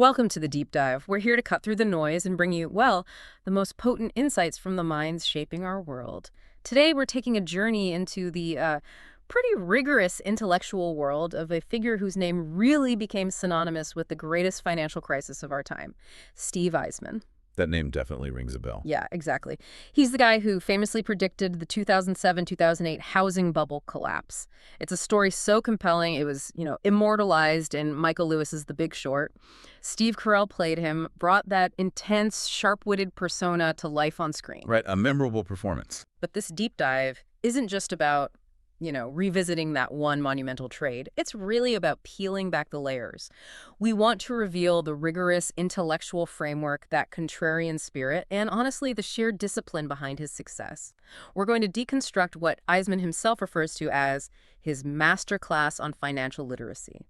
Welcome to the Deep Dive. We're here to cut through the noise and bring you, well, the most potent insights from the minds shaping our world. Today, we're taking a journey into the pretty rigorous intellectual world of a figure whose name really became synonymous with the greatest financial crisis of our time, Steve Eisman. That name definitely rings a bell. Yeah, exactly. He's the guy who famously predicted the 2007-2008 housing bubble collapse. It's a story so compelling, it was, immortalized in Michael Lewis's The Big Short. Steve Carell played him, brought that intense, sharp-witted persona to life on screen. Right, a memorable performance. But this deep dive isn't just about revisiting that one monumental trade. It's really about peeling back the layers. We want to reveal the rigorous intellectual framework, that contrarian spirit, and honestly, the sheer discipline behind his success. We're going to deconstruct what Eisman himself refers to as his masterclass on financial literacy.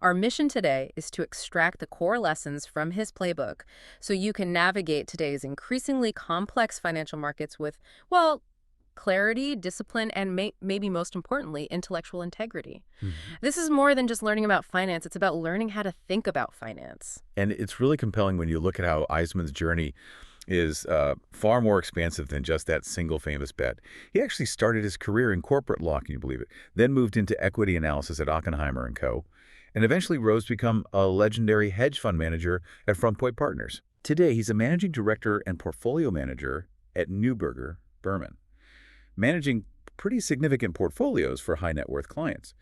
Our mission today is to extract the core lessons from his playbook so you can navigate today's increasingly complex financial markets with, well, clarity, discipline, and maybe most importantly, intellectual integrity. This is more than just learning about finance. It's about learning how to think about finance. And it's really compelling when you look at how Eisman's journey is far more expansive than just that single famous bet. He actually started his career in corporate law, can you believe it? Then moved into equity analysis at Oppenheimer & Co., and eventually rose to become a legendary hedge fund manager at Front Point Partners. Today, he's a managing director and portfolio manager at Neuberger Berman, managing pretty significant portfolios for high net worth clients.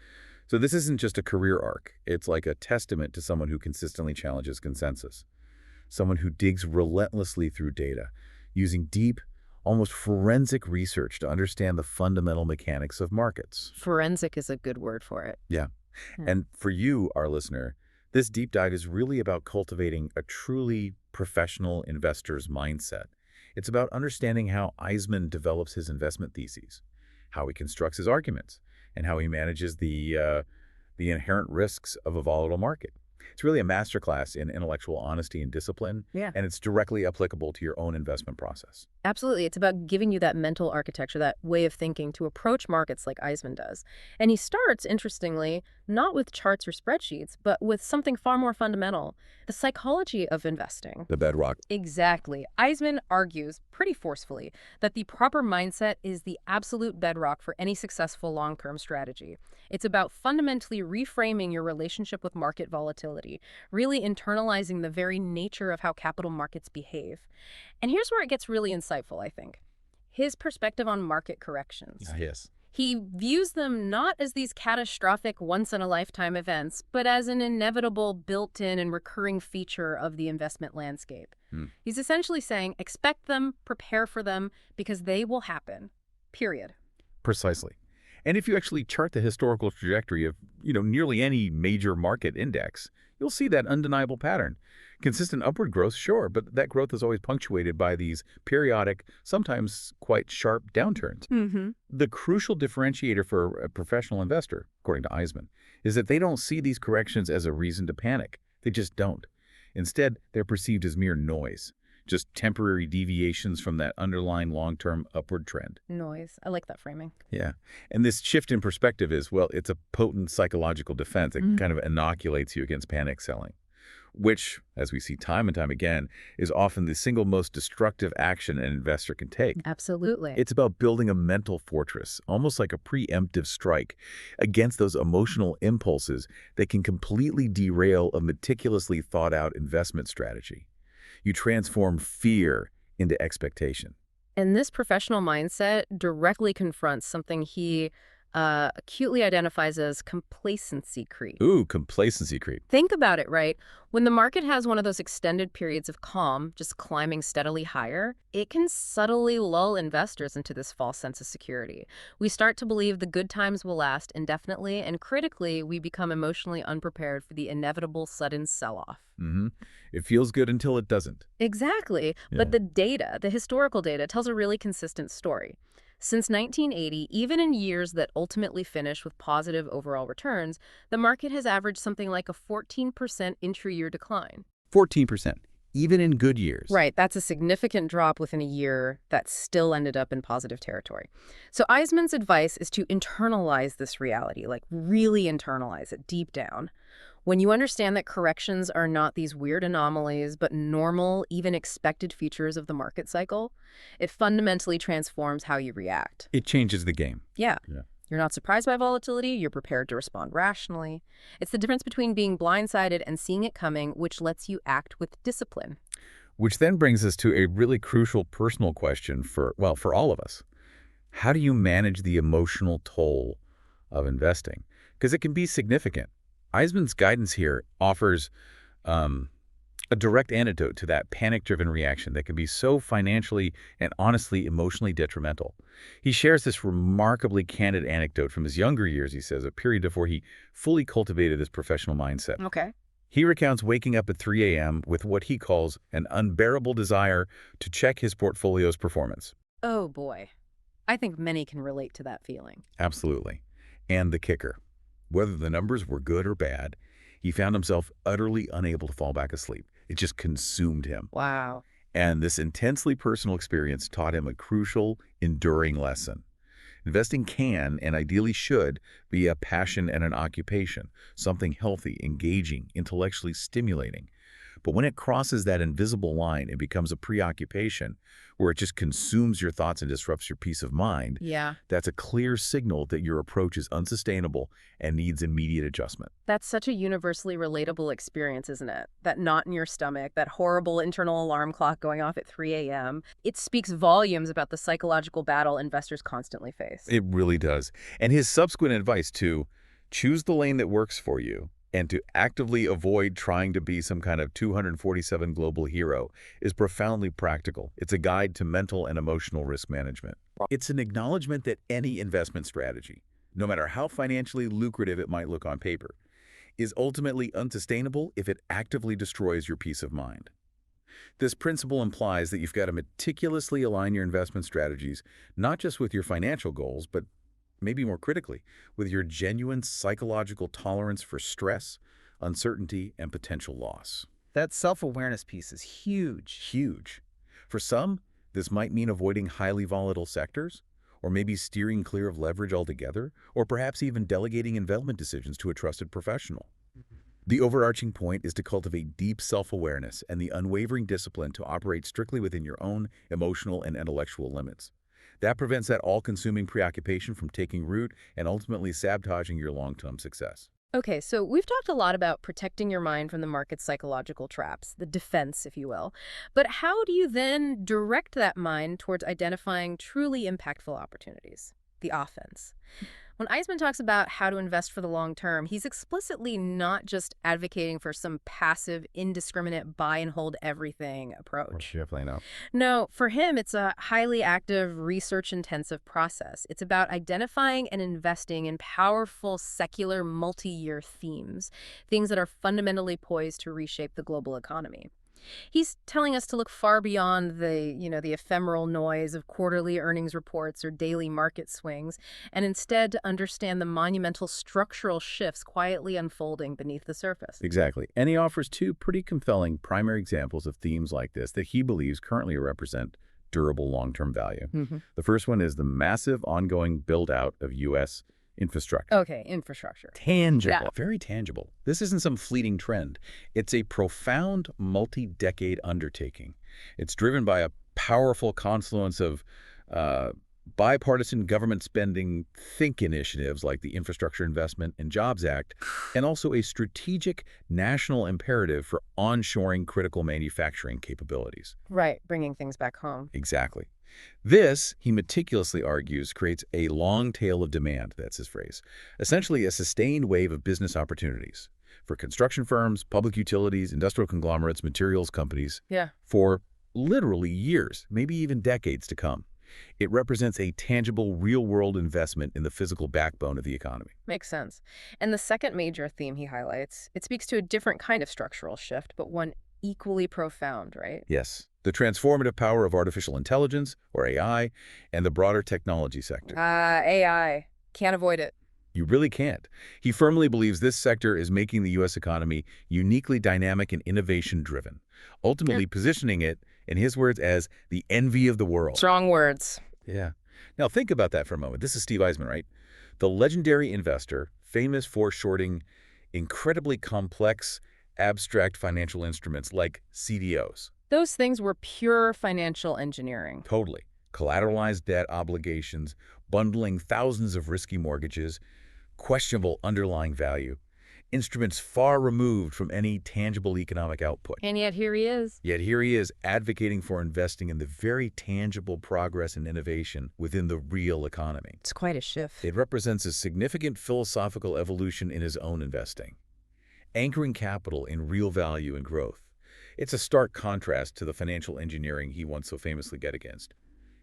So this isn't just a career arc. It's like a testament to someone who consistently challenges consensus, someone who digs relentlessly through data, using deep, almost forensic research to understand the fundamental mechanics of markets. Forensic is a good word for it. Yeah. And for you, our listener, this deep dive is really about cultivating a truly professional investor's mindset. It's about understanding how Eisman develops his investment theses, how he constructs his arguments, and how he manages the inherent risks of a volatile market. It's really a masterclass in intellectual honesty and discipline, and it's directly applicable to your own investment process. Absolutely. It's about giving you that mental architecture, that way of thinking to approach markets like Eisman does. And he starts, interestingly, not with charts or spreadsheets, but with something far more fundamental, the psychology of investing. The bedrock. Exactly. Eisman argues pretty forcefully that the proper mindset is the absolute bedrock for any successful long-term strategy. It's about fundamentally reframing your relationship with market volatility, really internalizing the very nature of how capital markets behave. And here's where it gets really insightful, I think. His perspective on market corrections. Yes. He views them not as these catastrophic once-in-a-lifetime events, but as an inevitable built-in and recurring feature of the investment landscape. He's essentially saying, expect them, prepare for them, because they will happen, period. Precisely. And if you actually chart the historical trajectory of, nearly any major market index, you'll see that undeniable pattern. Consistent upward growth, sure, but that growth is always punctuated by these periodic, sometimes quite sharp downturns. The crucial differentiator for a professional investor, according to Eisman, is that they don't see these corrections as a reason to panic. They just don't. Instead, they're perceived as mere noise, just temporary deviations from that underlying long-term upward trend. Noise. I like that framing. Yeah. And this shift in perspective is, well, it's a potent psychological defense. It kind of inoculates you against panic selling, which, as we see time and time again, is often the single most destructive action an investor can take. Absolutely. It's about building a mental fortress, almost like a preemptive strike, against those emotional impulses that can completely derail a meticulously thought-out investment strategy. You transform fear into expectation. And this professional mindset directly confronts something he acutely identifies as complacency creep. Ooh, complacency creep. Think about it, right? When the market has one of those extended periods of calm, just climbing steadily higher, it can subtly lull investors into this false sense of security. We start to believe the good times will last indefinitely, and critically, we become emotionally unprepared for the inevitable sudden sell-off. It feels good until it doesn't. Exactly. Yeah. But the data, the historical data, tells a really consistent story. Since 1980, even in years that ultimately finish with positive overall returns, the market has averaged something like a 14% intra-year decline. 14%, even in good years. Right, that's a significant drop within a year that still ended up in positive territory. So Eisman's advice is to internalize this reality, like really internalize it deep down. When you understand that corrections are not these weird anomalies, but normal, even expected features of the market cycle, it fundamentally transforms how you react. It changes the game. Yeah. Yeah. You're not surprised by volatility, you're prepared to respond rationally. It's the difference between being blindsided and seeing it coming, which lets you act with discipline. Which then brings us to a really crucial personal question for all of us. How do you manage the emotional toll of investing? Because it can be significant. Eisman's guidance here offers a direct antidote to that panic-driven reaction that can be so financially and honestly emotionally detrimental. He shares this remarkably candid anecdote from his younger years, he says, a period before he fully cultivated his professional mindset. Okay. He recounts waking up at 3 a.m. with what he calls an unbearable desire to check his portfolio's performance. Oh boy. I think many can relate to that feeling. Absolutely. And the kicker, whether the numbers were good or bad, he found himself utterly unable to fall back asleep. It just consumed him. Wow. And this intensely personal experience taught him a crucial, enduring lesson. Investing can, and ideally should, be a passion and an occupation, something healthy, engaging, intellectually stimulating. But when it crosses that invisible line, it becomes a preoccupation where it just consumes your thoughts and disrupts your peace of mind. Yeah. That's a clear signal that your approach is unsustainable and needs immediate adjustment. That's such a universally relatable experience, isn't it? That knot in your stomach, that horrible internal alarm clock going off at 3 a.m. It speaks volumes about the psychological battle investors constantly face. It really does. And his subsequent advice to choose the lane that works for you and to actively avoid trying to be some kind of 247 global hero is profoundly practical. It's a guide to mental and emotional risk management. It's an acknowledgement that any investment strategy, no matter how financially lucrative it might look on paper, is ultimately unsustainable if it actively destroys your peace of mind. This principle implies that you've got to meticulously align your investment strategies, not just with your financial goals, but maybe more critically, with your genuine psychological tolerance for stress, uncertainty, and potential loss. That self-awareness piece is huge. Huge. For some, this might mean avoiding highly volatile sectors, or maybe steering clear of leverage altogether, or perhaps even delegating investment decisions to a trusted professional. The overarching point is to cultivate deep self-awareness and the unwavering discipline to operate strictly within your own emotional and intellectual limits. That prevents that all-consuming preoccupation from taking root and ultimately sabotaging your long-term success. Okay, so we've talked a lot about protecting your mind from the market's psychological traps, the defense, if you will. But how do you then direct that mind towards identifying truly impactful opportunities? The offense. When Eisman talks about how to invest for the long term, he's explicitly not just advocating for some passive, indiscriminate buy and hold everything approach. Definitely no. No, for him, it's a highly active, research-intensive process. It's about identifying and investing in powerful, secular, multi-year themes, things that are fundamentally poised to reshape the global economy. He's telling us to look far beyond the ephemeral noise of quarterly earnings reports or daily market swings, and instead to understand the monumental structural shifts quietly unfolding beneath the surface. Exactly. And he offers two pretty compelling primary examples of themes like this that he believes currently represent durable long-term value. The first one is the massive ongoing build-out of U.S. infrastructure. Okay, infrastructure. Tangible. Yeah. Very tangible. This isn't some fleeting trend. It's a profound multi-decade undertaking. It's driven by a powerful confluence of bipartisan government spending think initiatives like the Infrastructure Investment and Jobs Act, and also a strategic national imperative for onshoring critical manufacturing capabilities. Right, bringing things back home. Exactly. This, he meticulously argues, creates a long tail of demand, that's his phrase, essentially a sustained wave of business opportunities for construction firms, public utilities, industrial conglomerates, materials companies, for literally years, maybe even decades to come. It represents a tangible, real-world investment in the physical backbone of the economy. Makes sense. And the second major theme he highlights, it speaks to a different kind of structural shift, but one equally profound, right? Yes. The transformative power of artificial intelligence, or AI, and the broader technology sector. AI. Can't avoid it. You really can't. He firmly believes this sector is making the U.S. economy uniquely dynamic and innovation-driven, ultimately positioning it, in his words, as the envy of the world. Strong words. Yeah. Now think about that for a moment. This is Steve Eisman, right? The legendary investor, famous for shorting incredibly complex, abstract financial instruments like CDOs. Those things were pure financial engineering. Totally. Collateralized debt obligations, bundling thousands of risky mortgages, questionable underlying value, instruments far removed from any tangible economic output. And yet here he is. Yet here he is advocating for investing in the very tangible progress and innovation within the real economy. It's quite a shift. It represents a significant philosophical evolution in his own investing, anchoring capital in real value and growth. It's a stark contrast to the financial engineering he once so famously guarded against.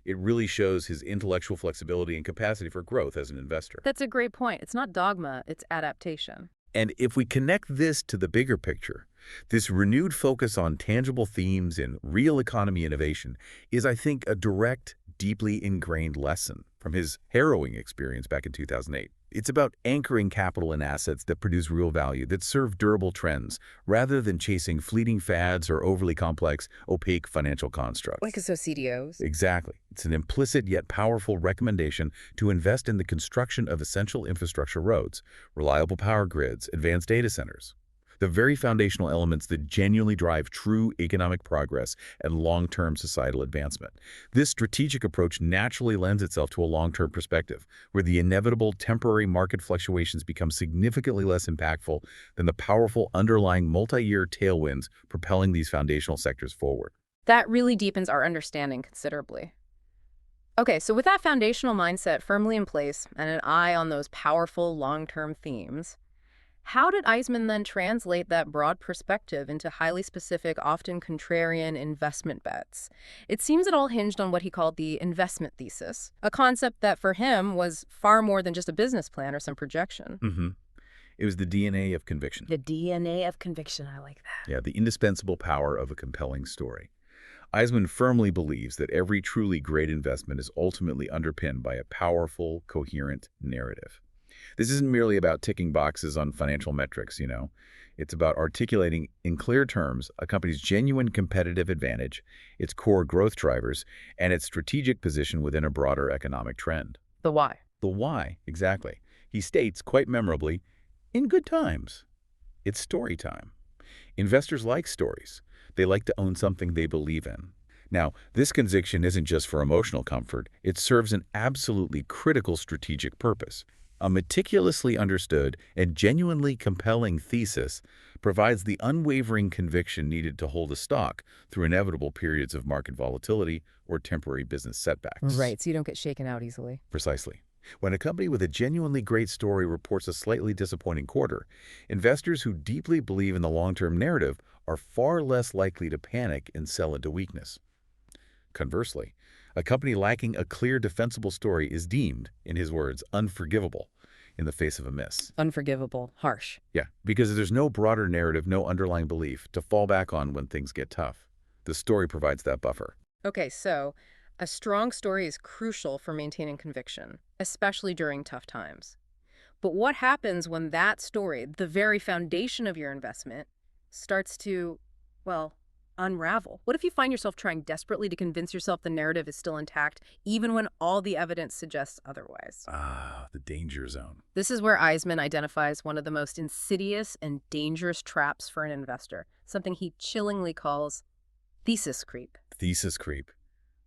It really shows his intellectual flexibility and capacity for growth as an investor. That's a great point. It's not dogma, it's adaptation. And if we connect this to the bigger picture, this renewed focus on tangible themes and real economy innovation is, I think, a direct, deeply ingrained lesson from his harrowing experience back in 2008. It's about anchoring capital in assets that produce real value, that serve durable trends, rather than chasing fleeting fads or overly complex, opaque financial constructs. Like so CDOs. Exactly. It's an implicit yet powerful recommendation to invest in the construction of essential infrastructure roads, reliable power grids, advanced data centers. The very foundational elements that genuinely drive true economic progress and long-term societal advancement. This strategic approach naturally lends itself to a long-term perspective, where the inevitable temporary market fluctuations become significantly less impactful than the powerful underlying multi-year tailwinds propelling these foundational sectors forward. That really deepens our understanding considerably. Okay, so with that foundational mindset firmly in place and an eye on those powerful long-term themes, how did Eisman then translate that broad perspective into highly specific, often contrarian investment bets? It seems it all hinged on what he called the investment thesis, a concept that for him was far more than just a business plan or some projection. It was the DNA of conviction. The DNA of conviction, I like that. Yeah, the indispensable power of a compelling story. Eisman firmly believes that every truly great investment is ultimately underpinned by a powerful, coherent narrative. This isn't merely about ticking boxes on financial metrics, It's about articulating in clear terms a company's genuine competitive advantage, its core growth drivers, and its strategic position within a broader economic trend. The why. The why, exactly. He states, quite memorably, in good times, it's story time. Investors like stories. They like to own something they believe in. Now, this conviction isn't just for emotional comfort. It serves an absolutely critical strategic purpose. A meticulously understood and genuinely compelling thesis provides the unwavering conviction needed to hold a stock through inevitable periods of market volatility or temporary business setbacks. Right, so you don't get shaken out easily. Precisely. When a company with a genuinely great story reports a slightly disappointing quarter, investors who deeply believe in the long-term narrative are far less likely to panic and sell into weakness. Conversely, a company lacking a clear defensible story is deemed, in his words, unforgivable in the face of a miss. Unforgivable, harsh. Yeah, because there's no broader narrative, no underlying belief to fall back on when things get tough. The story provides that buffer. Okay, so a strong story is crucial for maintaining conviction, especially during tough times. But what happens when that story, the very foundation of your investment, starts to, unravel? What if you find yourself trying desperately to convince yourself the narrative is still intact, even when all the evidence suggests otherwise? The danger zone. This is where Eisman identifies one of the most insidious and dangerous traps for an investor, something he chillingly calls thesis creep. Thesis creep.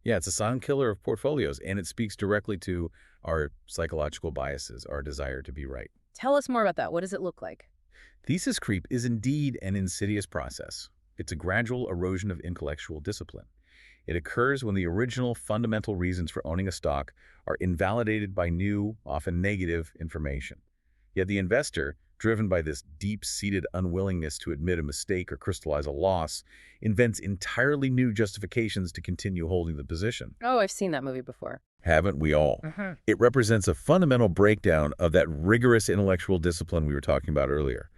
Yeah, it's a silent killer of portfolios, and it speaks directly to our psychological biases, our desire to be right. Tell us more about that. What does it look like? Thesis creep is indeed an insidious process. It's a gradual erosion of intellectual discipline. It occurs when the original fundamental reasons for owning a stock are invalidated by new, often negative, information. Yet the investor, driven by this deep-seated unwillingness to admit a mistake or crystallize a loss, invents entirely new justifications to continue holding the position. Oh, I've seen that movie before. Haven't we all? It represents a fundamental breakdown of that rigorous intellectual discipline we were talking about earlier.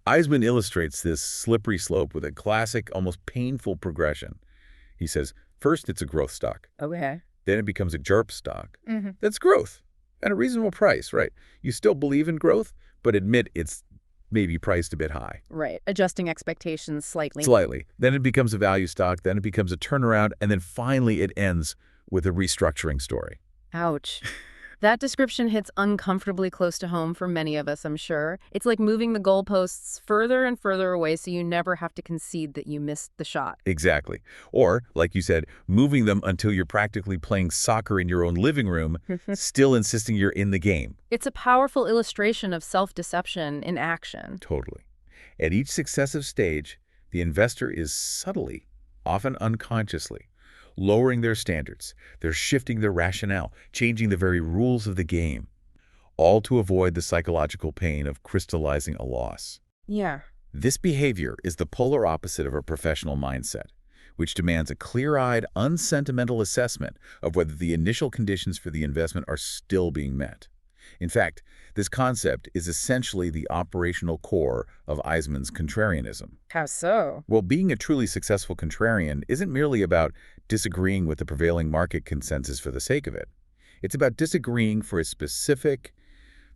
Eisman illustrates this slippery slope with a classic, almost painful progression. He says, first it's a growth stock. Okay. Then it becomes a JERP stock. That's growth at a reasonable price, right? You still believe in growth, but admit it's maybe priced a bit high. Right. Adjusting expectations slightly. Slightly. Then it becomes a value stock. Then it becomes a turnaround. And then finally it ends with a restructuring story. Ouch. That description hits uncomfortably close to home for many of us, I'm sure. It's like moving the goalposts further and further away so you never have to concede that you missed the shot. Exactly. Or, like you said, moving them until you're practically playing soccer in your own living room, still insisting you're in the game. It's a powerful illustration of self-deception in action. Totally. At each successive stage, the investor is subtly, often unconsciously, lowering their standards. They're shifting their rationale, changing the very rules of the game, all to avoid the psychological pain of crystallizing a loss. Yeah. This behavior is the polar opposite of a professional mindset, which demands a clear-eyed, unsentimental assessment of whether the initial conditions for the investment are still being met. In fact, this concept is essentially the operational core of Eisman's contrarianism. How so? Well, being a truly successful contrarian isn't merely about disagreeing with the prevailing market consensus for the sake of it. It's about disagreeing for a specific,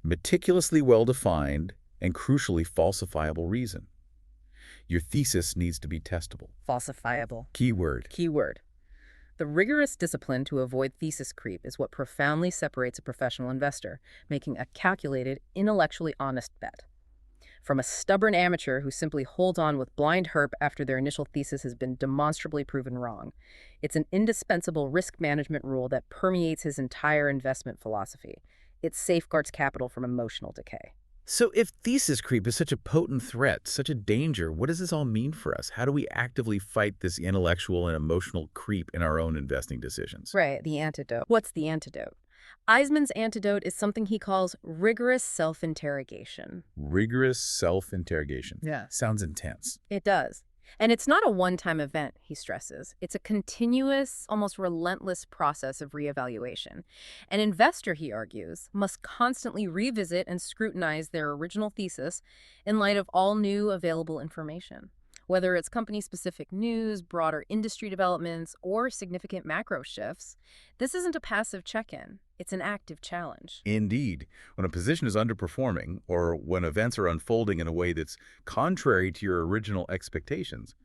meticulously well-defined, and crucially falsifiable reason. Your thesis needs to be testable. Falsifiable. Keyword. Keyword. The rigorous discipline to avoid thesis creep is what profoundly separates a professional investor, making a calculated, intellectually honest bet, from a stubborn amateur who simply holds on with blind herp after their initial thesis has been demonstrably proven wrong. It's an indispensable risk management rule that permeates his entire investment philosophy. It safeguards capital from emotional decay. So if thesis creep is such a potent threat, such a danger, what does this all mean for us? How do we actively fight this intellectual and emotional creep in our own investing decisions? Right, the antidote. What's the antidote? Eisman's antidote is something he calls rigorous self-interrogation. Rigorous self-interrogation. Yeah. Sounds intense. It does. And it's not a one-time event, he stresses. It's a continuous, almost relentless process of reevaluation. An investor, he argues, must constantly revisit and scrutinize their original thesis in light of all new available information. Whether it's company-specific news, broader industry developments, or significant macro shifts, this isn't a passive check-in. It's an active challenge. Indeed. When a position is underperforming, or when events are unfolding in a way that's contrary to your original expectations,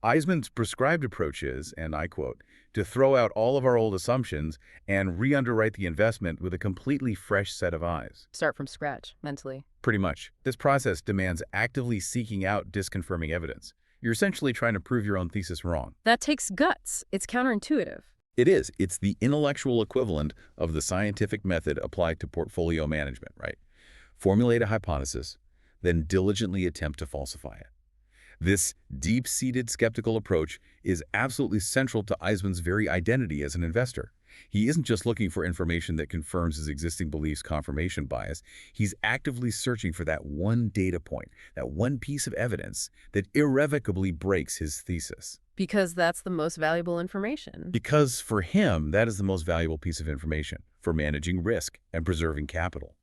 Eisman's prescribed approach is, and I quote, to throw out all of our old assumptions and re-underwrite the investment with a completely fresh set of eyes. Start from scratch, mentally. Pretty much. This process demands actively seeking out disconfirming evidence. You're essentially trying to prove your own thesis wrong. That takes guts. It's counterintuitive. It is. It's the intellectual equivalent of the scientific method applied to portfolio management, right? Formulate a hypothesis, then diligently attempt to falsify it. This deep-seated skeptical approach is absolutely central to Eisman's very identity as an investor. He isn't just looking for information that confirms his existing beliefs' confirmation bias. He's actively searching for that one data point, that one piece of evidence that irrevocably breaks his thesis. Because that's the most valuable information. Because for him, that is the most valuable piece of information for managing risk and preserving capital.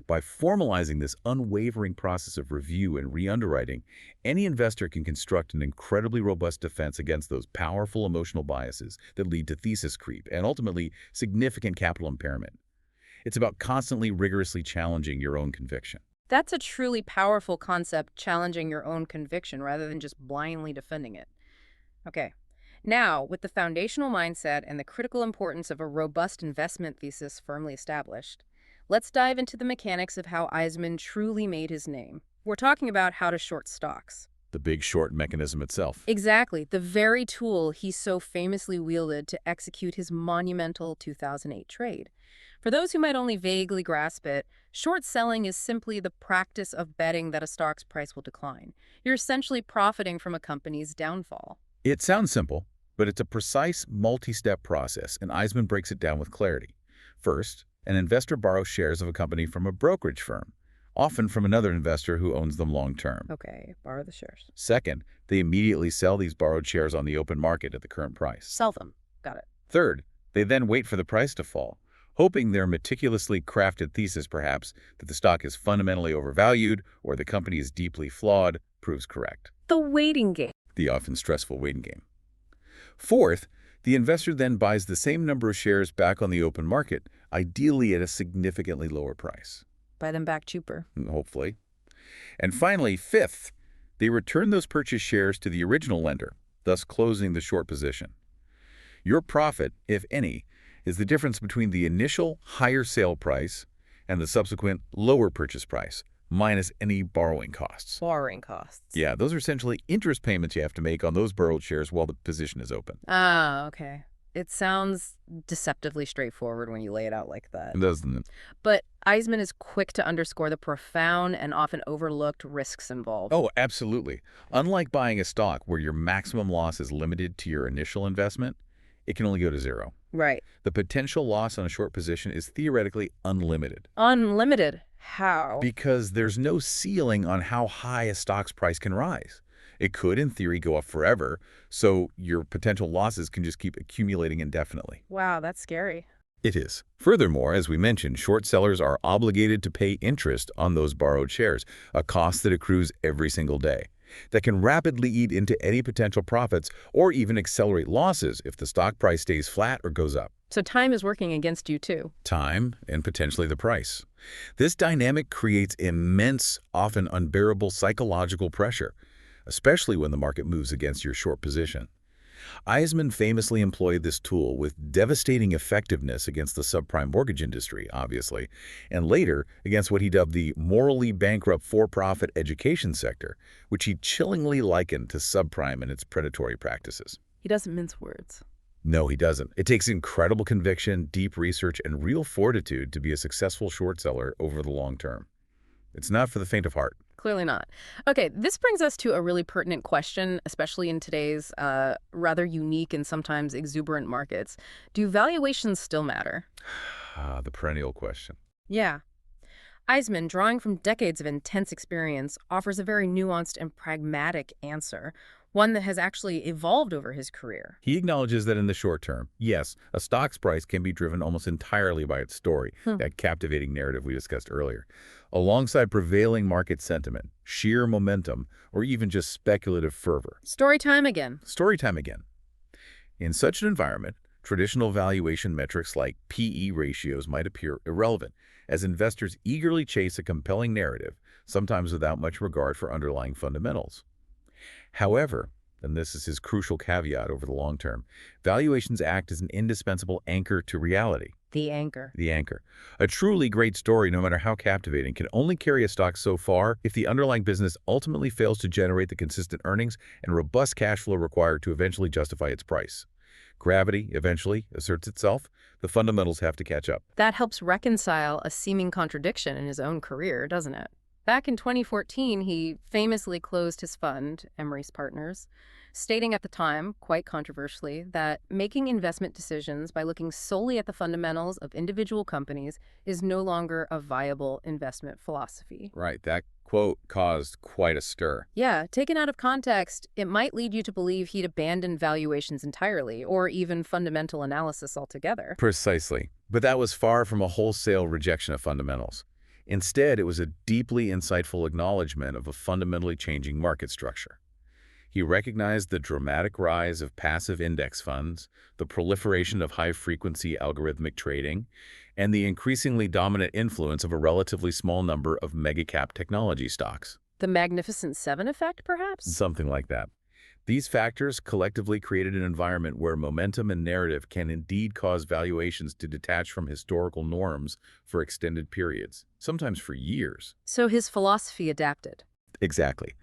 By formalizing this unwavering process of review and re-underwriting, any investor can construct an incredibly robust defense against those powerful emotional biases that lead to thesis creep and ultimately significant capital impairment. It's about constantly rigorously challenging your own conviction. That's a truly powerful concept, challenging your own conviction rather than just blindly defending it. Okay, now with the foundational mindset and the critical importance of a robust investment thesis firmly established, let's dive into the mechanics of how Eisman truly made his name. We're talking about how to short stocks. The big short mechanism itself. Exactly, the very tool he so famously wielded to execute his monumental 2008 trade. For those who might only vaguely grasp it, short selling is simply the practice of betting that a stock's price will decline. You're essentially profiting from a company's downfall. It sounds simple, but it's a precise, multi-step process, and Eisman breaks it down with clarity. First, an investor borrows shares of a company from a brokerage firm, often from another investor who owns them long-term. Okay, borrow the shares. Second, they immediately sell these borrowed shares on the open market at the current price. Sell them. Got it. Third, they then wait for the price to fall, hoping their meticulously crafted thesis, perhaps, that the stock is fundamentally overvalued or the company is deeply flawed, proves correct. The waiting game. The often stressful waiting game. Fourth, the investor then buys the same number of shares back on the open market, ideally at a significantly lower price. Buy them back cheaper. Hopefully. And finally, fifth, they return those purchased shares to the original lender, thus closing the short position. Your profit, if any, is the difference between the initial higher sale price and the subsequent lower purchase price, minus any borrowing costs. Borrowing costs. Yeah, those are essentially interest payments you have to make on those borrowed shares while the position is open. Ah, okay. It sounds deceptively straightforward when you lay it out like that. Doesn't it? But Eisman is quick to underscore the profound and often overlooked risks involved. Oh, absolutely. Unlike buying a stock where your maximum loss is limited to your initial investment, it can only go to zero. Right. The potential loss on a short position is theoretically unlimited. Unlimited. How? Because there's no ceiling on how high a stock's price can rise. It could, in theory, go up forever, so your potential losses can just keep accumulating indefinitely. Wow, that's scary. It is. Furthermore, as we mentioned, short sellers are obligated to pay interest on those borrowed shares, a cost that accrues every single day, that can rapidly eat into any potential profits or even accelerate losses if the stock price stays flat or goes up. So time is working against you too. Time and potentially the price. This dynamic creates immense, often unbearable psychological pressure, especially when the market moves against your short position. Eisman famously employed this tool with devastating effectiveness against the subprime mortgage industry, obviously, and later against what he dubbed the morally bankrupt for-profit education sector, which he chillingly likened to subprime and its predatory practices. He doesn't mince words. No, he doesn't. It takes incredible conviction, deep research, and real fortitude to be a successful short seller over the long term. It's not for the faint of heart. Clearly not. Okay, this brings us to a really pertinent question, especially in today's rather unique and sometimes exuberant markets. Do valuations still matter? The perennial question. Yeah. Eisman, drawing from decades of intense experience, offers a very nuanced and pragmatic answer, one that has actually evolved over his career. He acknowledges that in the short term, yes, a stock's price can be driven almost entirely by its story, that captivating narrative we discussed earlier, alongside prevailing market sentiment, sheer momentum, or even just speculative fervor. Story time again. Story time again. In such an environment, traditional valuation metrics like P/E ratios might appear irrelevant, as investors eagerly chase a compelling narrative, sometimes without much regard for underlying fundamentals. However, and this is his crucial caveat over the long term, valuations act as an indispensable anchor to reality. The anchor. The anchor. A truly great story, no matter how captivating, can only carry a stock so far if the underlying business ultimately fails to generate the consistent earnings and robust cash flow required to eventually justify its price. Gravity eventually asserts itself. The fundamentals have to catch up. That helps reconcile a seeming contradiction in his own career, doesn't it? Back in 2014, he famously closed his fund, Emery's Partners, stating at the time, quite controversially, that making investment decisions by looking solely at the fundamentals of individual companies is no longer a viable investment philosophy. Right, that quote caused quite a stir. Yeah, taken out of context, it might lead you to believe he'd abandoned valuations entirely, or even fundamental analysis altogether. Precisely. But that was far from a wholesale rejection of fundamentals. Instead, it was a deeply insightful acknowledgement of a fundamentally changing market structure. He recognized the dramatic rise of passive index funds, the proliferation of high-frequency algorithmic trading, and the increasingly dominant influence of a relatively small number of mega-cap technology stocks. The Magnificent Seven effect, perhaps? Something like that. These factors collectively created an environment where momentum and narrative can indeed cause valuations to detach from historical norms for extended periods, sometimes for years. So his philosophy adapted. Exactly.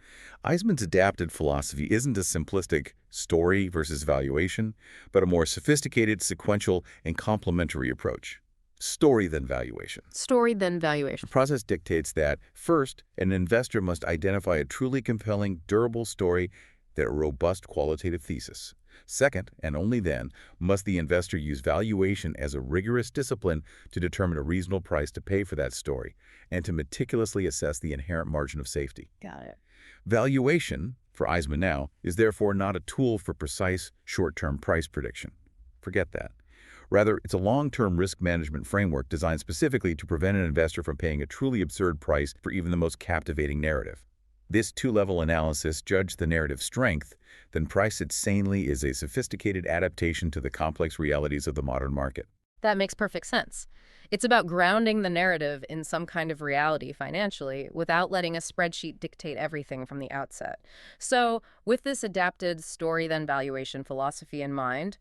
Eisman's adapted philosophy isn't a simplistic story versus valuation, but a more sophisticated, sequential, and complementary approach. Story then valuation. Story then valuation. The process dictates that, first, an investor must identify a truly compelling, durable story that a robust qualitative thesis. Second, and only then, must the investor use valuation as a rigorous discipline to determine a reasonable price to pay for that story and to meticulously assess the inherent margin of safety. Got it. Valuation, for Eisman now, is therefore not a tool for precise short-term price prediction. Forget that. Rather, it's a long-term risk management framework designed specifically to prevent an investor from paying a truly absurd price for even the most captivating narrative. This two-level analysis judged the narrative's strength, then priced it sanely is a sophisticated adaptation to the complex realities of the modern market. That makes perfect sense. It's about grounding the narrative in some kind of reality financially without letting a spreadsheet dictate everything from the outset. So, with this adapted story then valuation philosophy in mind,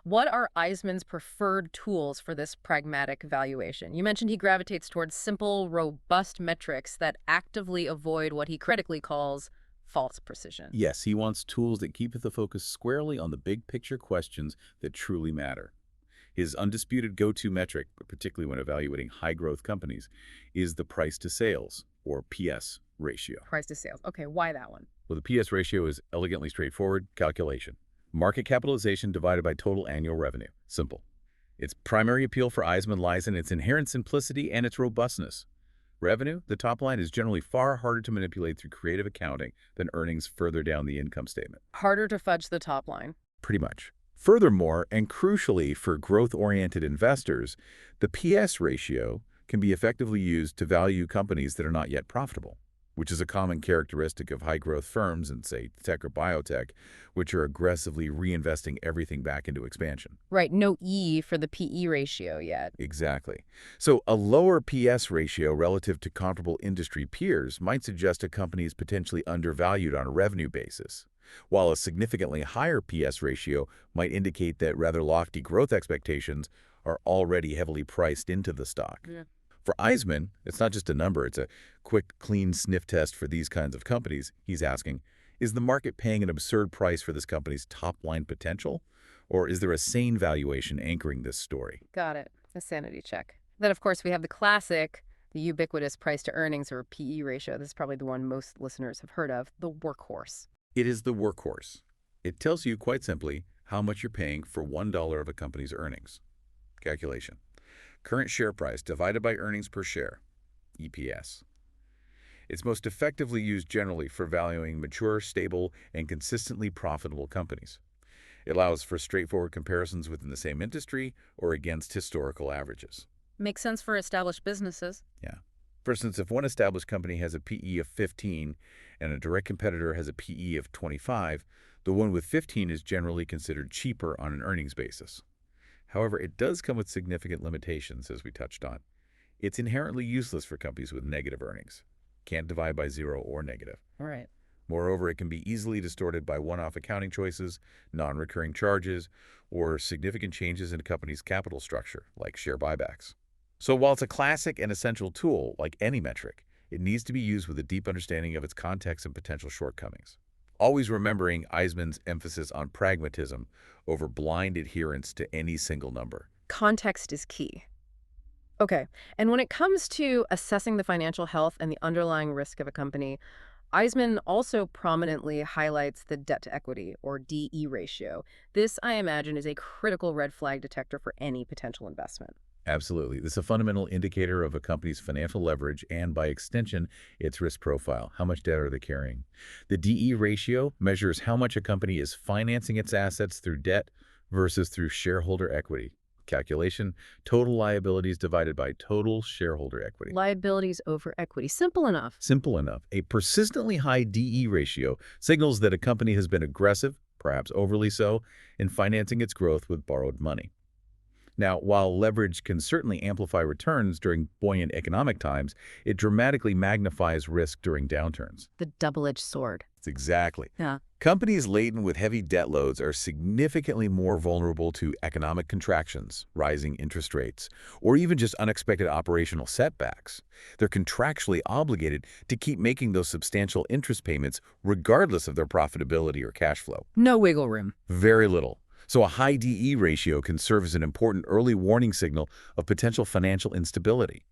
What are Eisman's preferred tools for this pragmatic valuation? You mentioned he gravitates towards simple, robust metrics that actively avoid what he critically calls false precision. Yes, he wants tools that keep the focus squarely on the big picture questions that truly matter. His undisputed go-to metric, particularly when evaluating high-growth companies, is the price-to-sales, or PS, ratio. Price to sales. Okay, why that one? Well, the PS ratio is elegantly straightforward calculation. Market capitalization divided by total annual revenue. Simple. Its primary appeal for Eisman lies in its inherent simplicity and its robustness. Revenue, the top line, is generally far harder to manipulate through creative accounting than earnings further down the income statement. Harder to fudge the top line. Pretty much. Furthermore, and crucially for growth-oriented investors, the PS ratio can be effectively used to value companies that are not yet profitable, which is a common characteristic of high-growth firms in, say, tech or biotech, which are aggressively reinvesting everything back into expansion. Right, no E for the PE ratio yet. Exactly. So a lower PS ratio relative to comparable industry peers might suggest a company is potentially undervalued on a revenue basis, while a significantly higher PS ratio might indicate that rather lofty growth expectations are already heavily priced into the stock. Yeah. For Eisman, it's not just a number, it's a quick, clean sniff test for these kinds of companies. He's asking, is the market paying an absurd price for this company's top-line potential? Or is there a sane valuation anchoring this story? Got it. A sanity check. Then, of course, we have the classic, the ubiquitous price-to-earnings, or PE ratio. This is probably the one most listeners have heard of, the workhorse. It is the workhorse. It tells you, quite simply, how much you're paying for $1 of a company's earnings. Calculation. Current share price divided by earnings per share, EPS. It's most effectively used generally for valuing mature, stable, and consistently profitable companies. It allows for straightforward comparisons within the same industry or against historical averages. Makes sense for established businesses. Yeah. For instance, if one established company has a PE of 15 and a direct competitor has a PE of 25, the one with 15 is generally considered cheaper on an earnings basis. However, it does come with significant limitations, as we touched on. It's inherently useless for companies with negative earnings. Can't divide by zero or negative. All right. Moreover, it can be easily distorted by one-off accounting choices, non-recurring charges, or significant changes in a company's capital structure, like share buybacks. So while it's a classic and essential tool, like any metric, it needs to be used with a deep understanding of its context and potential shortcomings. Always remembering Eisman's emphasis on pragmatism over blind adherence to any single number. Context is key. Okay, and when it comes to assessing the financial health and the underlying risk of a company, Eisman also prominently highlights the debt-to-equity, or DE ratio. This, I imagine, is a critical red flag detector for any potential investment. Absolutely. This is a fundamental indicator of a company's financial leverage and, by extension, its risk profile. How much debt are they carrying? The DE ratio measures how much a company is financing its assets through debt versus through shareholder equity. Calculation, total liabilities divided by total shareholder equity. Liabilities over equity. Simple enough. Simple enough. A persistently high DE ratio signals that a company has been aggressive, perhaps overly so, in financing its growth with borrowed money. Now, while leverage can certainly amplify returns during buoyant economic times, it dramatically magnifies risk during downturns. The double-edged sword. Exactly. Yeah. Companies laden with heavy debt loads are significantly more vulnerable to economic contractions, rising interest rates, or even just unexpected operational setbacks. They're contractually obligated to keep making those substantial interest payments regardless of their profitability or cash flow. No wiggle room. Very little. So a high DE ratio can serve as an important early warning signal of potential financial instability,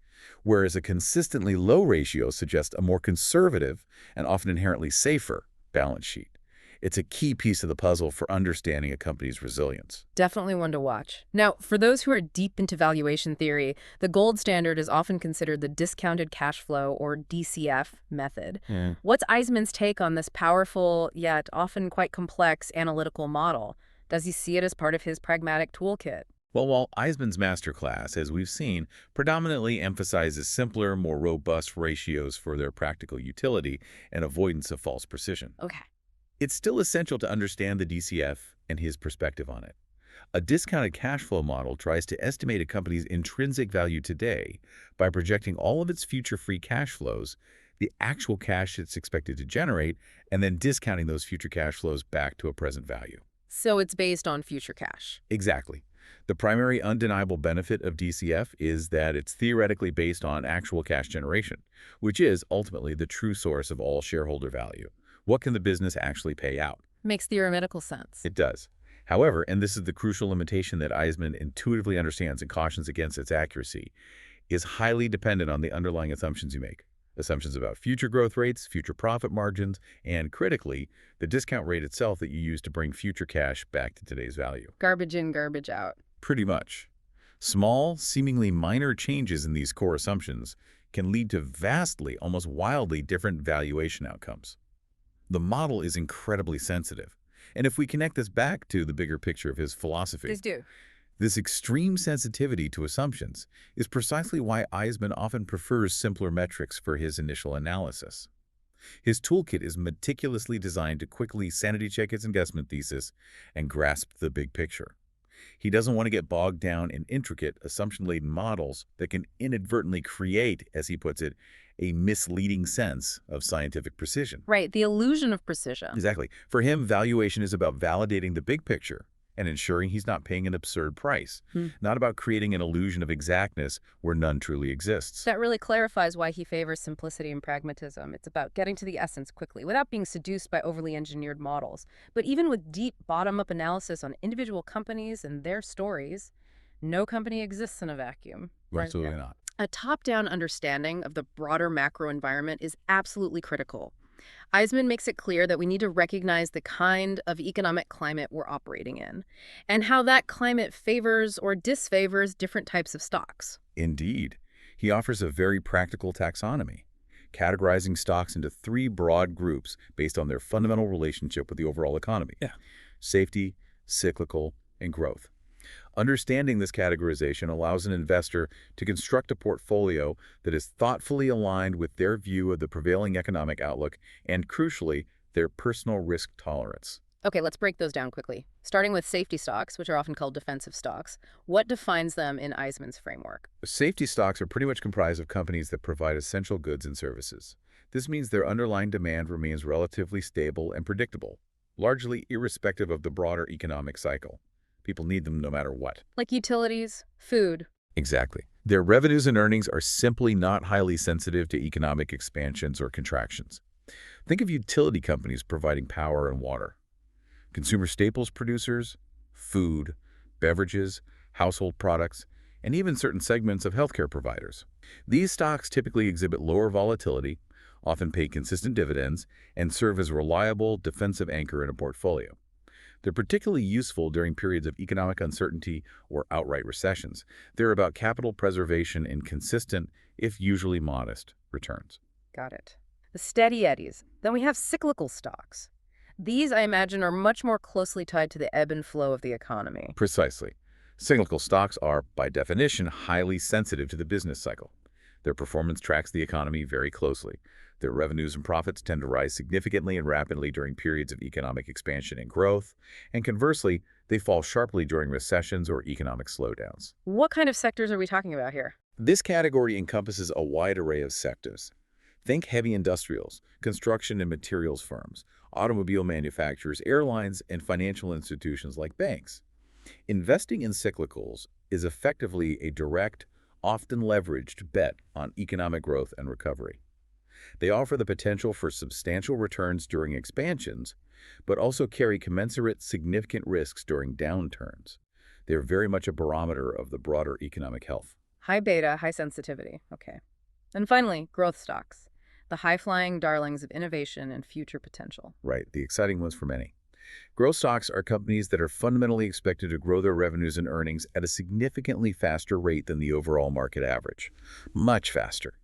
whereas a consistently low ratio suggests a more conservative and often inherently safer balance sheet. It's a key piece of the puzzle for understanding a company's resilience. Definitely one to watch. Now, for those who are deep into valuation theory, the gold standard is often considered the discounted cash flow, or DCF, method. What's Eisman's take on this powerful, yet often quite complex, analytical model? Does he see it as part of his pragmatic toolkit? Well, while Eisman's Masterclass, as we've seen, predominantly emphasizes simpler, more robust ratios for their practical utility and avoidance of false precision, Okay. it's still essential to understand the DCF and his perspective on it. A discounted cash flow model tries to estimate a company's intrinsic value today by projecting all of its future free cash flows, the actual cash it's expected to generate, and then discounting those future cash flows back to a present value. So it's based on future cash. Exactly. The primary undeniable benefit of DCF is that it's theoretically based on actual cash generation, which is ultimately the true source of all shareholder value. What can the business actually pay out? Makes theoretical sense. It does. However, and this is the crucial limitation that Eisman intuitively understands and cautions against its accuracy, is highly dependent on the underlying assumptions you make. Assumptions about future growth rates, future profit margins, and critically, the discount rate itself that you use to bring future cash back to today's value. Garbage in, garbage out. Pretty much. Small, seemingly minor changes in these core assumptions can lead to vastly, almost wildly different valuation outcomes. The model is incredibly sensitive. And if we connect this back to the bigger picture of his philosophy, Please do. this extreme sensitivity to assumptions is precisely why Eisman often prefers simpler metrics for his initial analysis. His toolkit is meticulously designed to quickly sanity check his investment thesis and grasp the big picture. He doesn't want to get bogged down in intricate, assumption-laden models that can inadvertently create, as he puts it, a misleading sense of scientific precision. Right, the illusion of precision. Exactly. For him, valuation is about validating the big picture and ensuring he's not paying an absurd price, not about creating an illusion of exactness where none truly exists. That really clarifies why he favors simplicity and pragmatism. It's about getting to the essence quickly without being seduced by overly engineered models. But even with deep bottom-up analysis on individual companies and their stories, no company exists in a vacuum. Absolutely not. A top-down understanding of the broader macro environment is absolutely critical. Eisman makes it clear that we need to recognize the kind of economic climate we're operating in and how that climate favors or disfavors different types of stocks. Indeed. He offers a very practical taxonomy, categorizing stocks into 3 broad groups based on their fundamental relationship with the overall economy. Safety, cyclical, and growth. Understanding this categorization allows an investor to construct a portfolio that is thoughtfully aligned with their view of the prevailing economic outlook and, crucially, their personal risk tolerance. Okay, let's break those down quickly. Starting with safety stocks, which are often called defensive stocks. What defines them in Eisman's framework? Safety stocks are pretty much comprised of companies that provide essential goods and services. This means their underlying demand remains relatively stable and predictable, largely irrespective of the broader economic cycle. People need them no matter what. Like utilities, food. Exactly. Their revenues and earnings are simply not highly sensitive to economic expansions or contractions. Think of utility companies providing power and water. Consumer staples producers, food, beverages, household products, and even certain segments of healthcare providers. These stocks typically exhibit lower volatility, often pay consistent dividends, and serve as a reliable defensive anchor in a portfolio. They're particularly useful during periods of economic uncertainty or outright recessions. They're about capital preservation and consistent, if usually modest, returns. Got it. The steady eddies. Then we have cyclical stocks. These, I imagine, are much more closely tied to the ebb and flow of the economy. Precisely. Cyclical stocks are, by definition, highly sensitive to the business cycle. Their performance tracks the economy very closely. Their revenues and profits tend to rise significantly and rapidly during periods of economic expansion and growth, and conversely, they fall sharply during recessions or economic slowdowns. What kind of sectors are we talking about here? This category encompasses a wide array of sectors. Think heavy industrials, construction and materials firms, automobile manufacturers, airlines, and financial institutions like banks. Investing in cyclicals is effectively a direct, often leveraged bet on economic growth and recovery. They offer the potential for substantial returns during expansions, but also carry commensurate significant risks during downturns. They're very much a barometer of the broader economic health. High beta, high sensitivity. Okay. And finally, growth stocks. The high-flying darlings of innovation and future potential. Right, the exciting ones for many. Growth stocks are companies that are fundamentally expected to grow their revenues and earnings at a significantly faster rate than the overall market average. Much faster.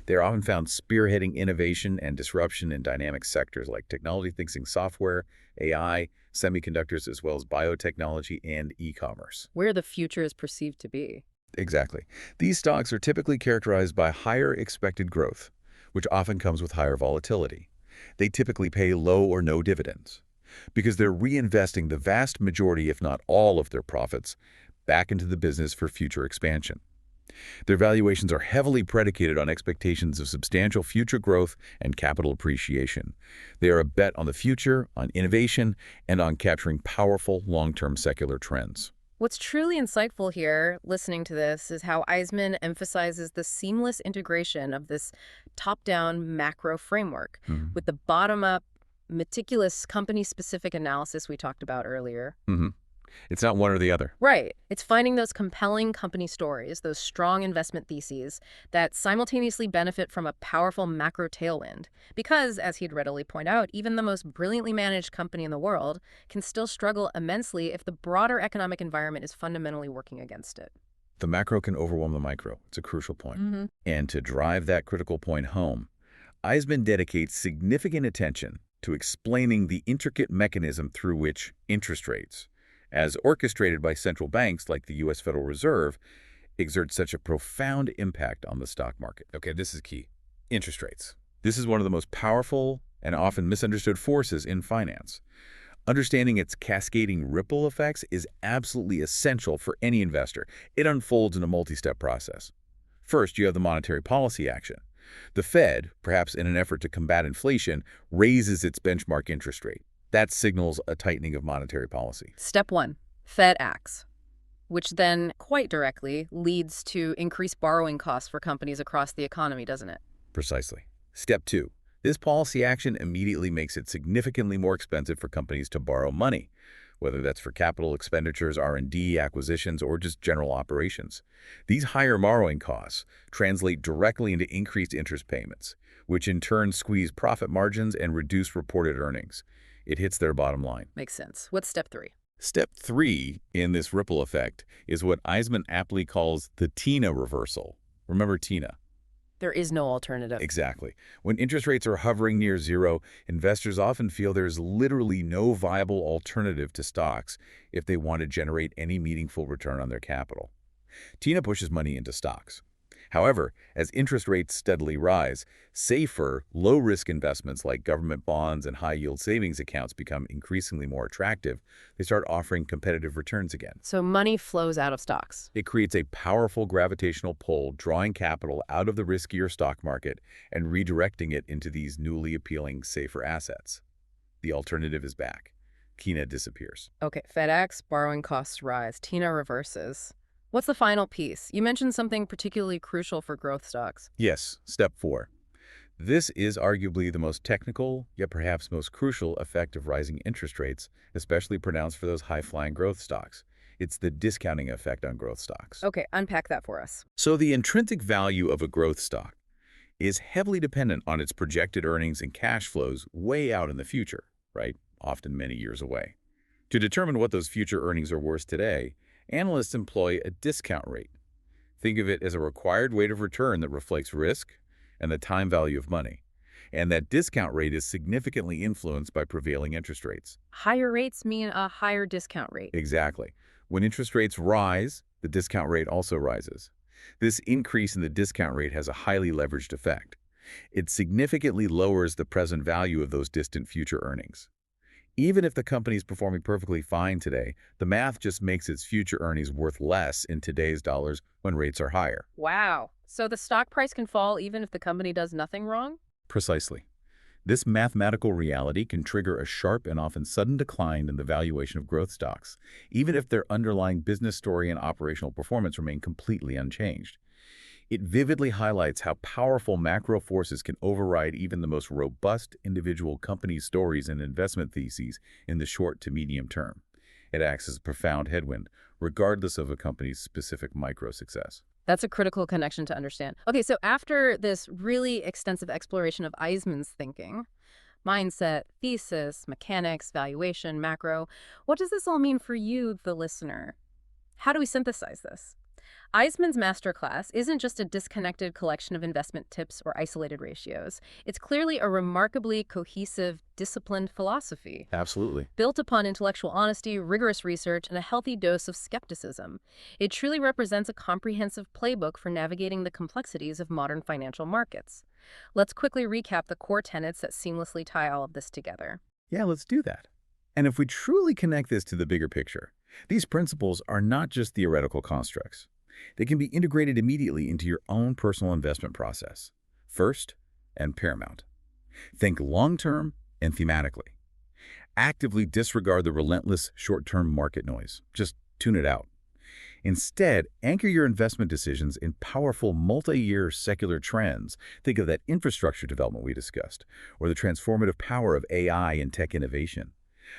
They're often found spearheading innovation and disruption in dynamic sectors like technology-thinking software, AI, semiconductors, as well as biotechnology and e-commerce. Where the future is perceived to be. Exactly. These stocks are typically characterized by higher expected growth, which often comes with higher volatility. They typically pay low or no dividends because they're reinvesting the vast majority, if not all, of their profits back into the business for future expansion. Their valuations are heavily predicated on expectations of substantial future growth and capital appreciation. They are a bet on the future, on innovation, and on capturing powerful long-term secular trends. What's truly insightful here, listening to this, is how Eisman emphasizes the seamless integration of this top-down macro framework with the bottom-up, meticulous company-specific analysis we talked about earlier. It's not one or the other. Right. It's finding those compelling company stories, those strong investment theses that simultaneously benefit from a powerful macro tailwind. Because, as he'd readily point out, even the most brilliantly managed company in the world can still struggle immensely if the broader economic environment is fundamentally working against it. The macro can overwhelm the micro. It's a crucial point. And to drive that critical point home, Eisman dedicates significant attention to explaining the intricate mechanism through which interest rates, as orchestrated by central banks like the U.S. Federal Reserve, exert such a profound impact on the stock market. Okay, this is key. Interest rates. This is one of the most powerful and often misunderstood forces in finance. Understanding its cascading ripple effects is absolutely essential for any investor. It unfolds in a multi-step process. First, you have the monetary policy action. The Fed, perhaps in an effort to combat inflation, raises its benchmark interest rate. That signals a tightening of monetary policy. Step 1, Fed acts, which then quite directly leads to increased borrowing costs for companies across the economy, doesn't it? Precisely. Step 2, this policy action immediately makes it significantly more expensive for companies to borrow money, whether that's for capital expenditures, R&D, acquisitions, or just general operations. These higher borrowing costs translate directly into increased interest payments, which in turn squeeze profit margins and reduce reported earnings. It hits their bottom line. Makes sense. What's step 3? Step 3 in this ripple effect is what Eisman aptly calls the TINA reversal. Remember TINA? There is no alternative. Exactly. When interest rates are hovering near zero, investors often feel there's literally no viable alternative to stocks if they want to generate any meaningful return on their capital. TINA pushes money into stocks. However, as interest rates steadily rise, safer, low-risk investments like government bonds and high-yield savings accounts become increasingly more attractive. They start offering competitive returns again. So money flows out of stocks. It creates a powerful gravitational pull, drawing capital out of the riskier stock market and redirecting it into these newly appealing, safer assets. The alternative is back. TINA disappears. Okay, Fed acts, borrowing costs rise, TINA reverses. What's the final piece? You mentioned something particularly crucial for growth stocks. Yes, step 4. This is arguably the most technical, yet perhaps most crucial effect of rising interest rates, especially pronounced for those high-flying growth stocks. It's the discounting effect on growth stocks. Okay, unpack that for us. So the intrinsic value of a growth stock is heavily dependent on its projected earnings and cash flows way out in the future, right? Often many years away. To determine what those future earnings are worth today, analysts employ a discount rate. Think of it as a required rate of return that reflects risk and the time value of money. And that discount rate is significantly influenced by prevailing interest rates. Higher rates mean a higher discount rate. Exactly. When interest rates rise, the discount rate also rises. This increase in the discount rate has a highly leveraged effect. It significantly lowers the present value of those distant future earnings. Even if the company is performing perfectly fine today, the math just makes its future earnings worth less in today's dollars when rates are higher. Wow. So the stock price can fall even if the company does nothing wrong? Precisely. This mathematical reality can trigger a sharp and often sudden decline in the valuation of growth stocks, even if their underlying business story and operational performance remain completely unchanged. It vividly highlights how powerful macro forces can override even the most robust individual company stories and investment theses in the short to medium term. It acts as a profound headwind, regardless of a company's specific micro success. That's a critical connection to understand. Okay, so after this really extensive exploration of Eisman's thinking, mindset, thesis, mechanics, valuation, macro, what does this all mean for you, the listener? How do we synthesize this? Eisman's Masterclass isn't just a disconnected collection of investment tips or isolated ratios. It's clearly a remarkably cohesive, disciplined philosophy. Absolutely. Built upon intellectual honesty, rigorous research, and a healthy dose of skepticism. It truly represents a comprehensive playbook for navigating the complexities of modern financial markets. Let's quickly recap the core tenets that seamlessly tie all of this together. Yeah, let's do that. And if we truly connect this to the bigger picture, these principles are not just theoretical constructs. They can be integrated immediately into your own personal investment process. First, and paramount, think long-term and thematically. Actively disregard the relentless short-term market noise. Just tune it out. Instead, anchor your investment decisions in powerful multi-year secular trends. Think of that infrastructure development we discussed, or the transformative power of AI and tech innovation.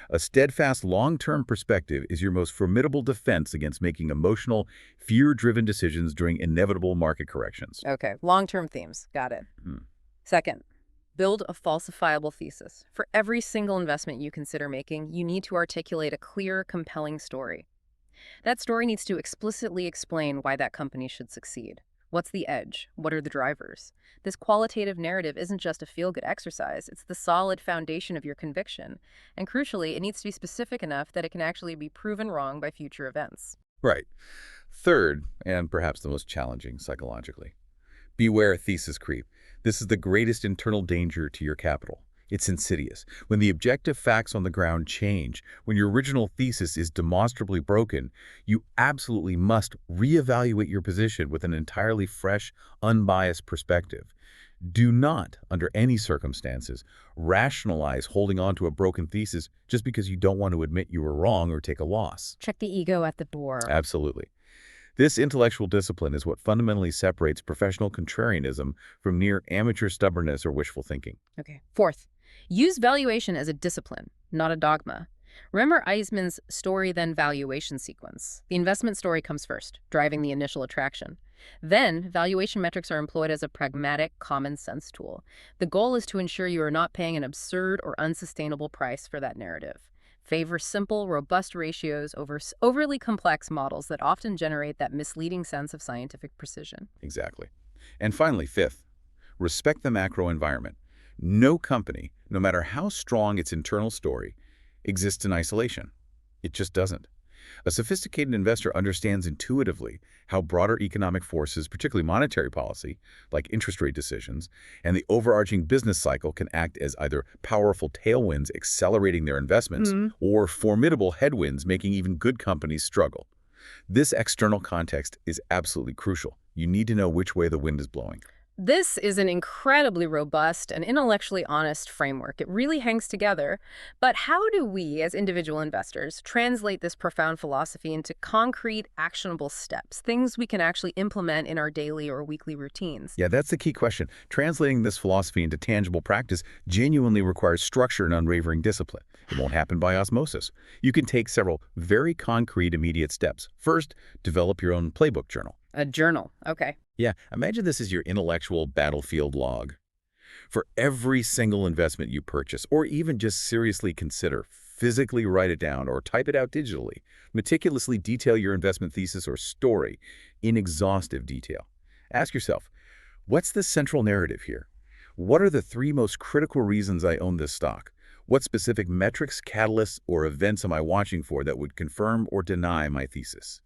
A steadfast long-term perspective is your most formidable defense against making emotional, fear-driven decisions during inevitable market corrections. Okay, long-term themes. Got it. Second, build a falsifiable thesis. For every single investment you consider making, you need to articulate a clear, compelling story. That story needs to explicitly explain why that company should succeed. What's the edge? What are the drivers? This qualitative narrative isn't just a feel-good exercise, it's the solid foundation of your conviction. And crucially, it needs to be specific enough that it can actually be proven wrong by future events. Right. Third, and perhaps the most challenging psychologically, beware thesis creep. This is the greatest internal danger to your capital. It's insidious. When the objective facts on the ground change, when your original thesis is demonstrably broken, you absolutely must reevaluate your position with an entirely fresh, unbiased perspective. Do not, under any circumstances, rationalize holding on to a broken thesis just because you don't want to admit you were wrong or take a loss. Check the ego at the door. Absolutely. This intellectual discipline is what fundamentally separates professional contrarianism from near amateur stubbornness or wishful thinking. Okay. Fourth, use valuation as a discipline, not a dogma. Remember Eisman's story then valuation sequence. The investment story comes first, driving the initial attraction. Then, valuation metrics are employed as a pragmatic, common sense tool. The goal is to ensure you are not paying an absurd or unsustainable price for that narrative. Favor simple, robust ratios over overly complex models that often generate that misleading sense of scientific precision. Exactly. And finally, fifth, respect the macro environment. No company, no matter how strong its internal story, exists in isolation. It just doesn't. A sophisticated investor understands intuitively how broader economic forces, particularly monetary policy, like interest rate decisions, and the overarching business cycle can act as either powerful tailwinds accelerating their investments or formidable headwinds making even good companies struggle. This external context is absolutely crucial. You need to know which way the wind is blowing. This is an incredibly robust and intellectually honest framework. It really hangs together. But how do we, as individual investors, translate this profound philosophy into concrete, actionable steps, things we can actually implement in our daily or weekly routines? Yeah, that's the key question. Translating this philosophy into tangible practice genuinely requires structure and unwavering discipline. It won't happen by osmosis. You can take several very concrete, immediate steps. First, develop your own Playbook journal. A journal. Okay. Yeah, imagine this as your intellectual battlefield log. For every single investment you purchase, or even just seriously consider, physically write it down or type it out digitally. Meticulously detail your investment thesis or story in exhaustive detail. Ask yourself, what's the central narrative here? What are the three most critical reasons I own this stock? What specific metrics, catalysts, or events am I watching for that would confirm or deny my thesis?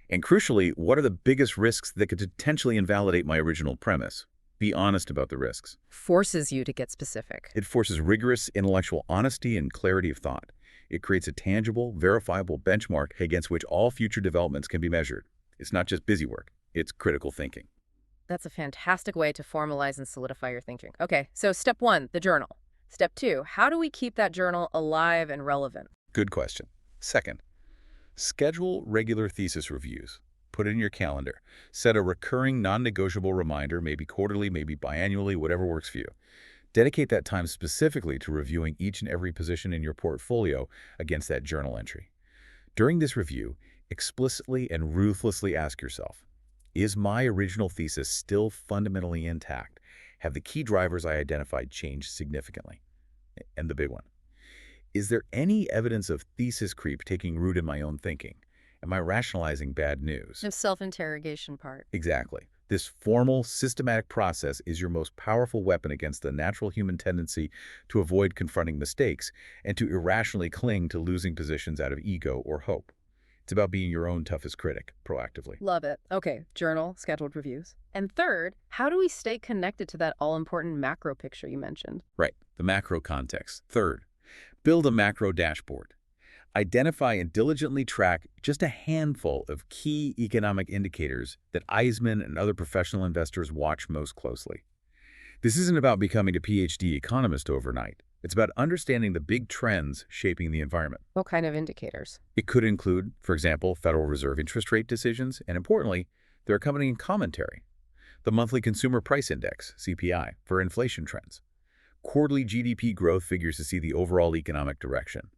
And crucially, what are the biggest risks that could potentially invalidate my original premise? Be honest about the risks. Forces you to get specific. It forces rigorous intellectual honesty and clarity of thought. It creates a tangible, verifiable benchmark against which all future developments can be measured. It's not just busy work, it's critical thinking. That's a fantastic way to formalize and solidify your thinking. Okay, so step one, the journal. Step two, how do we keep that journal alive and relevant? Good question. Second, schedule regular thesis reviews. Put it in your calendar. Set a recurring, non-negotiable reminder, maybe quarterly, maybe biannually, whatever works for you. Dedicate that time specifically to reviewing each and every position in your portfolio against that journal entry. During this review, explicitly and ruthlessly ask yourself, is my original thesis still fundamentally intact? Have the key drivers I identified changed significantly? And the big one, is there any evidence of thesis creep taking root in my own thinking? Am I rationalizing bad news? The self-interrogation part. Exactly. This formal, systematic process is your most powerful weapon against the natural human tendency to avoid confronting mistakes and to irrationally cling to losing positions out of ego or hope. It's about being your own toughest critic, proactively. Love it. Okay, journal, scheduled reviews. And third, how do we stay connected to that all-important macro picture you mentioned? Right, the macro context. Third, build a macro dashboard. Identify and diligently track just a handful of key economic indicators that Eisman and other professional investors watch most closely. This isn't about becoming a PhD economist overnight. It's about understanding the big trends shaping the environment. What kind of indicators? It could include, for example, Federal Reserve interest rate decisions, and importantly, their accompanying commentary. The Monthly Consumer Price Index, CPI, for inflation trends. Quarterly GDP growth figures to see the overall economic direction.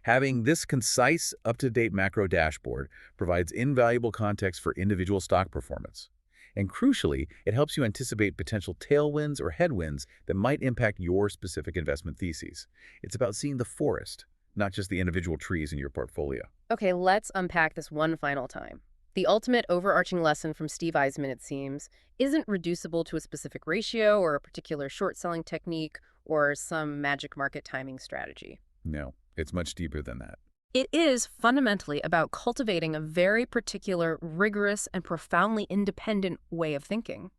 Having this concise, up-to-date macro dashboard provides invaluable context for individual stock performance. And crucially, it helps you anticipate potential tailwinds or headwinds that might impact your specific investment theses. It's about seeing the forest, not just the individual trees in your portfolio. Okay, let's unpack this one final time. The ultimate overarching lesson from Steve Eisman, it seems, isn't reducible to a specific ratio or a particular short-selling technique or some magic market timing strategy. No, it's much deeper than that. It is fundamentally about cultivating a very particular, rigorous, and profoundly independent way of thinking.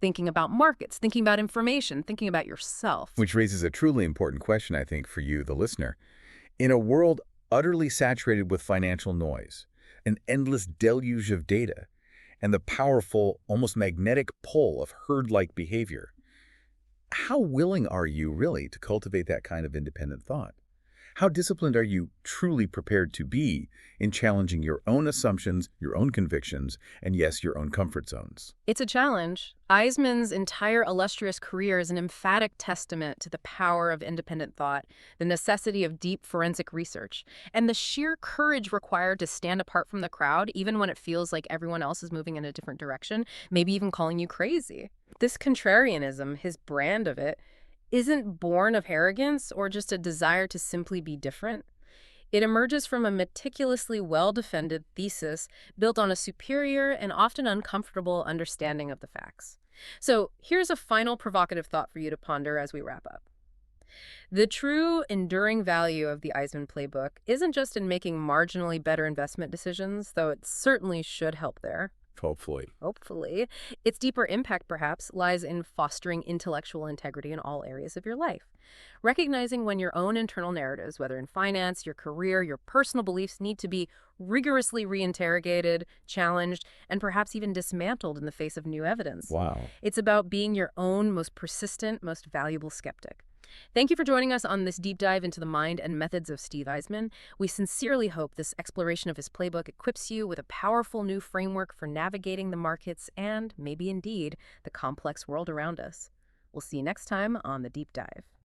Thinking about markets, thinking about information, thinking about yourself. Which raises a truly important question, I think, for you, the listener. In a world utterly saturated with financial noise, an endless deluge of data, and the powerful, almost magnetic pull of herd-like behavior, how willing are you really to cultivate that kind of independent thought? How disciplined are you truly prepared to be in challenging your own assumptions, your own convictions, and yes, your own comfort zones? It's a challenge. Eisman's entire illustrious career is an emphatic testament to the power of independent thought, the necessity of deep forensic research, and the sheer courage required to stand apart from the crowd, even when it feels like everyone else is moving in a different direction, maybe even calling you crazy. This contrarianism, his brand of it, isn't born of arrogance or just a desire to simply be different. It emerges from a meticulously well-defended thesis built on a superior and often uncomfortable understanding of the facts. So here's a final provocative thought for you to ponder as we wrap up. The true enduring value of the Eisman playbook isn't just in making marginally better investment decisions, though it certainly should help there. Hopefully. Its deeper impact, perhaps, lies in fostering intellectual integrity in all areas of your life. Recognizing when your own internal narratives, whether in finance, your career, your personal beliefs, need to be rigorously reinterrogated, challenged, and perhaps even dismantled in the face of new evidence. Wow. It's about being your own most persistent, most valuable skeptic. Thank you for joining us on this deep dive into the mind and methods of Steve Eisman. We sincerely hope this exploration of his playbook equips you with a powerful new framework for navigating the markets and, maybe indeed, the complex world around us. We'll see you next time on The Deep Dive.